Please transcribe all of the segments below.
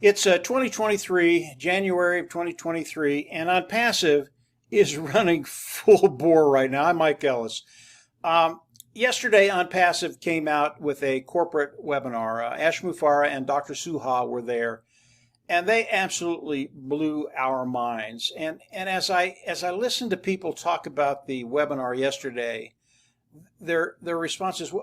It's 2023, January of 2023, and ONPASSIVE is running full bore right now. I'm Mike Ellis. Yesterday, ONPASSIVE came out with a corporate webinar. Ash Mufareh and Dr. Suha were there, and they absolutely blew our minds. And as I listened to people talk about the webinar yesterday, their response is,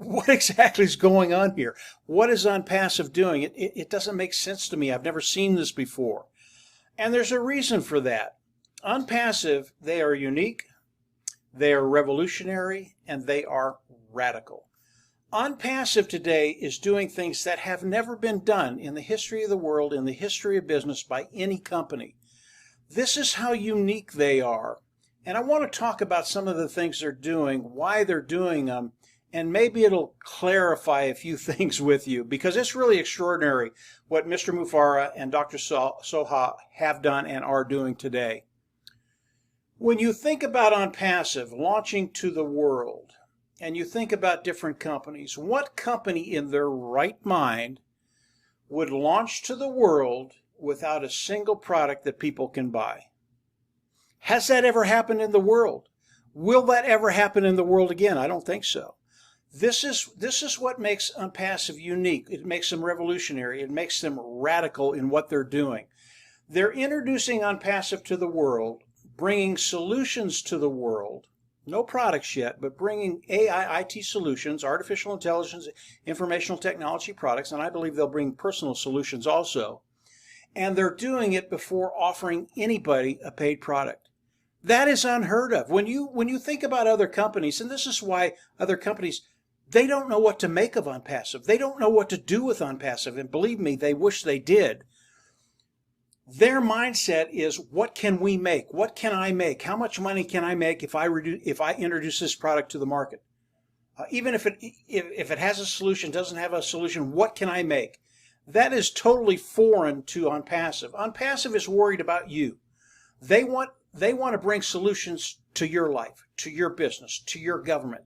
what exactly is going on here? What is ONPASSIVE doing? It doesn't make sense to me. I've never seen this before. And there's a reason for that. ONPASSIVE, they are unique, they are revolutionary, and they are radical. ONPASSIVE today is doing things that have never been done in the history of the world, in the history of business, by any company. This is how unique they are. And I want to talk about some of the things they're doing, why they're doing them, and maybe it'll clarify a few things with you, because it's really extraordinary what Mr. Mufareh and Dr. Suha have done and are doing today. When you think about ONPASSIVE launching to the world, and you think about different companies, what company in their right mind would launch to the world without a single product that people can buy? Has that ever happened in the world? Will that ever happen in the world again? I don't think so. This is what makes ONPASSIVE unique. It makes them revolutionary. It makes them radical in what they're doing. They're introducing ONPASSIVE to the world, bringing solutions to the world. No products yet, but bringing AI, IT solutions, artificial intelligence, informational technology products, and I believe they'll bring personal solutions also. And they're doing it before offering anybody a paid product. That is unheard of. When you think about other companies, and this is why other companies, they don't know what to make of ONPASSIVE. They don't know what to do with ONPASSIVE, and believe me, they wish they did. Their mindset is, what can we make? What can I make? How much money can I make if I introduce this product to the market? Even if it has a solution, doesn't have a solution, what can I make? That is totally foreign to ONPASSIVE. ONPASSIVE is worried about you. They want to bring solutions to your life, to your business, to your government.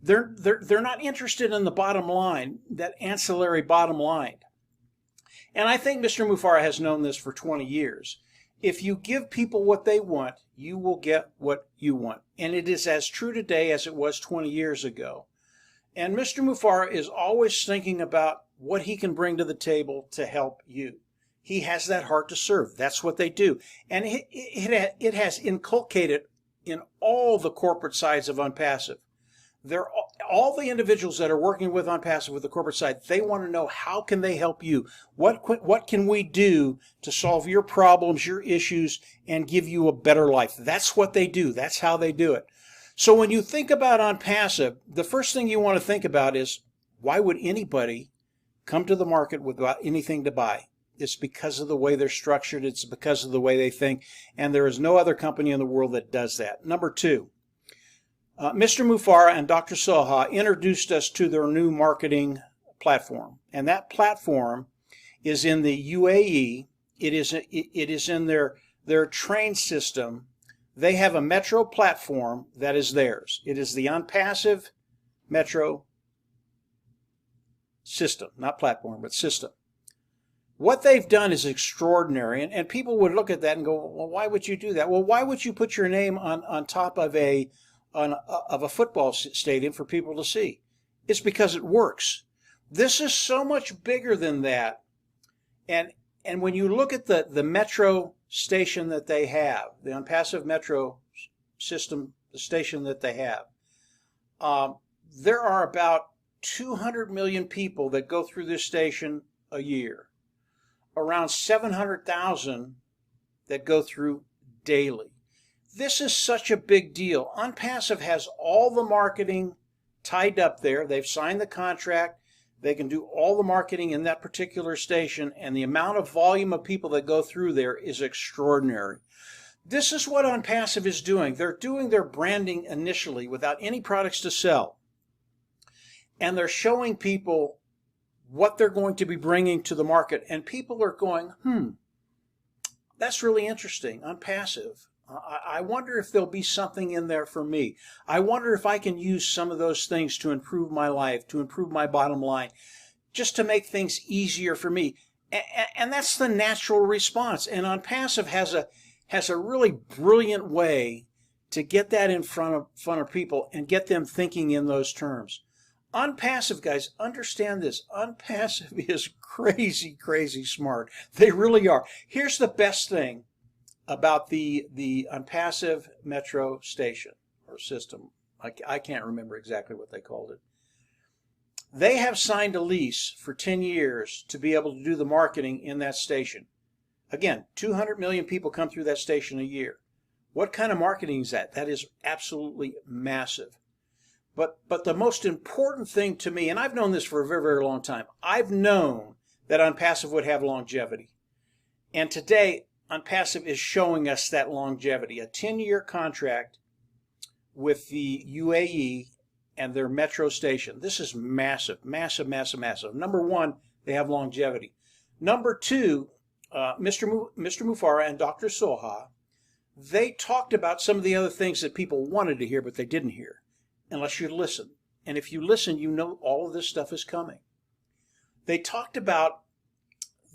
They're not interested in the bottom line, that ancillary bottom line. And I think Mr. Mufareh has known this for 20 years. If you give people what they want, you will get what you want. And it is as true today as it was 20 years ago. And Mr. Mufareh is always thinking about what he can bring to the table to help you. He has that heart to serve. That's what they do. And it has inculcated in all the corporate sides of ONPASSIVE. All the individuals that are working with ONPASSIVE with the corporate side, they want to know, how can they help you? What can we do to solve your problems, your issues, and give you a better life? That's what they do. That's how they do it. So when you think about ONPASSIVE, the first thing you want to think about is, why would anybody come to the market without anything to buy? It's because of the way they're structured. It's because of the way they think. And there is no other company in the world that does that. Number two, Mr. Mufareh and Dr. Suha introduced us to their new marketing platform. And that platform is in the UAE. It is in their train system. They have a metro platform that is theirs. It is the ONPASSIVE metro system, not platform, but system. What they've done is extraordinary, and people would look at that and go, well, why would you do that? Well, why would you put your name on top of a football stadium for people to see? It's because it works. This is so much bigger than that. And when you look at the metro station that they have, the ONPASSIVE metro system, the station that they have, there are about 200 million people that go through this station a year. Around 700,000 that go through daily. This is such a big deal. ONPASSIVE has all the marketing tied up there. They've signed the contract. They can do all the marketing in that particular station, and the amount of volume of people that go through there is extraordinary. This is what ONPASSIVE is doing. They're doing their branding initially without any products to sell. And they're showing people what they're going to be bringing to the market. And people are going, that's really interesting, ONPASSIVE. I wonder if there'll be something in there for me. I wonder if I can use some of those things to improve my life, to improve my bottom line, just to make things easier for me. And that's the natural response. And ONPASSIVE has a really brilliant way to get that in front of people and get them thinking in those terms. ONPASSIVE, guys, understand this. ONPASSIVE is crazy, crazy smart. They really are. Here's the best thing about the ONPASSIVE Metro station or system. I can't remember exactly what they called it. They have signed a lease for 10 years to be able to do the marketing in that station. Again, 200 million people come through that station a year. What kind of marketing is that? That is absolutely massive. But the most important thing to me, and I've known this for a very, very long time, I've known that ONPASSIVE would have longevity. And today, ONPASSIVE is showing us that longevity. A 10-year contract with the UAE and their metro station. This is massive, massive, massive, massive. Number one, they have longevity. Number two, Mr. Mufara and Dr. Soha, they talked about some of the other things that people wanted to hear, but they didn't hear, unless you listen. And if you listen, you know all of this stuff is coming. They talked about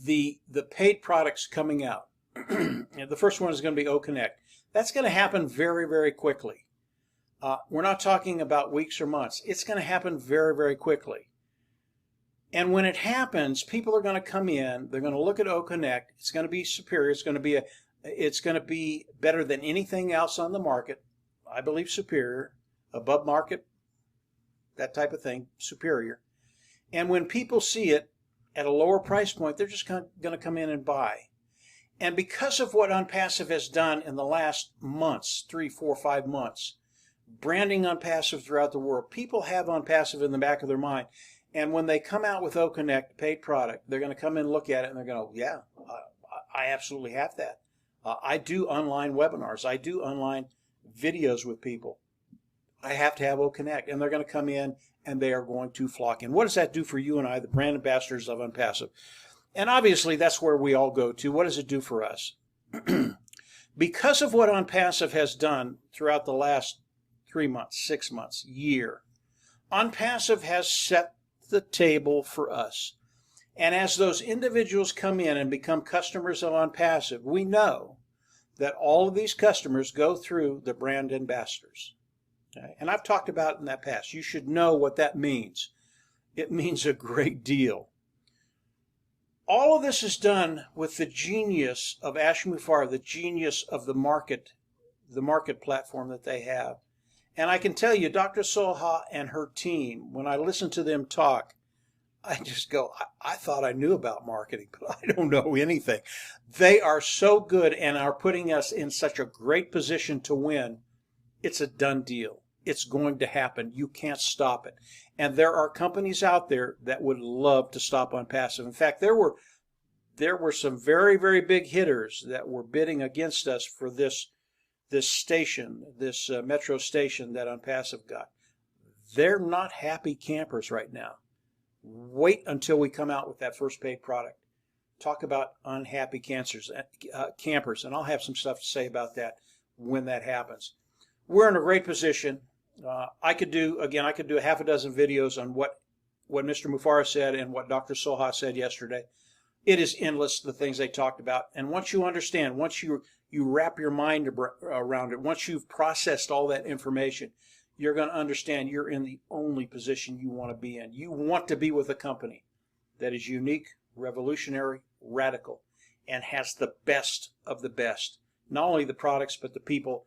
the paid products coming out. The first one is going to be OConnect. That's going to happen very, very quickly. We're not talking about weeks or months. It's going to happen very, very quickly. And when it happens, people are going to come in. They're going to look at OConnect. It's going to be superior. It's going to be better than anything else on the market. I believe superior, above market, that type of thing, superior. And when people see it at a lower price point, they're just going to come in and buy. And because of what ONPASSIVE has done in the last months, 3, 4, 5 months, branding ONPASSIVE throughout the world, people have ONPASSIVE in the back of their mind. And when they come out with OConnect, paid product, they're going to come in and look at it and they're going to, yeah, I absolutely have that. I do online webinars. I do online videos with people. I have to have OConnect. And they're going to come in and they are going to flock in. What does that do for you and I, the brand ambassadors of ONPASSIVE? And obviously, that's where we all go to. What does it do for us? Because of what ONPASSIVE has done throughout the last 3 months, 6 months, year, ONPASSIVE has set the table for us. And as those individuals come in and become customers of ONPASSIVE, we know that all of these customers go through the brand ambassadors. Okay? And I've talked about it in that past. You should know what that means. It means a great deal. All of this is done with the genius of Ash Mufareh, the genius of the market platform that they have. And I can tell you, Dr. Soha and her team, when I listen to them talk, I just go, I thought I knew about marketing, but I don't know anything. They are so good and are putting us in such a great position to win. It's a done deal. It's going to happen. You can't stop it. And there are companies out there that would love to stop ONPASSIVE. In fact, there were some very, very big hitters that were bidding against us for this station, this metro station that ONPASSIVE got. They're not happy campers right now. Wait until we come out with that first paid product. Talk about unhappy campers, and I'll have some stuff to say about that when that happens. We're in a great position. I could do a half a dozen videos on what Mr. Mufareh said and what Dr. Soha said yesterday. It is endless, the things they talked about. And once you understand, once you wrap your mind around it, once you've processed all that information, you're going to understand you're in the only position you want to be in. You want to be with a company that is unique, revolutionary, radical, and has the best of the best. Not only the products, but the people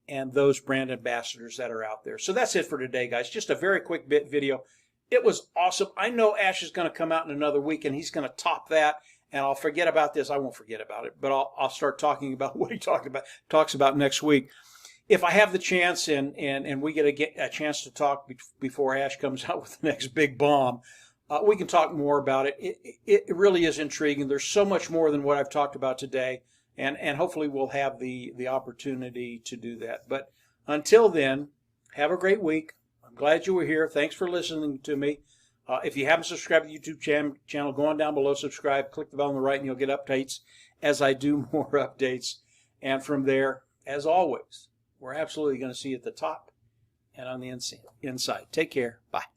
and those brand ambassadors that are out there. So that's it for today, guys. Just a very quick video. It was awesome. I know Ash is going to come out in another week, and he's going to top that. And I'll forget about this. I won't forget about it, but I'll start talking about what he talks about next week. If I have the chance and we get a chance to talk before Ash comes out with the next big bomb, we can talk more about it. It really is intriguing. There's so much more than what I've talked about today, and hopefully we'll have the opportunity to do that. But until then, have a great week. I'm glad you were here. Thanks for listening to me. If you haven't subscribed to the YouTube channel, go on down below, subscribe, click the bell on the right, and you'll get updates as I do more updates. And from there, as always, we're absolutely going to see you at the top and on the inside. Take care. Bye.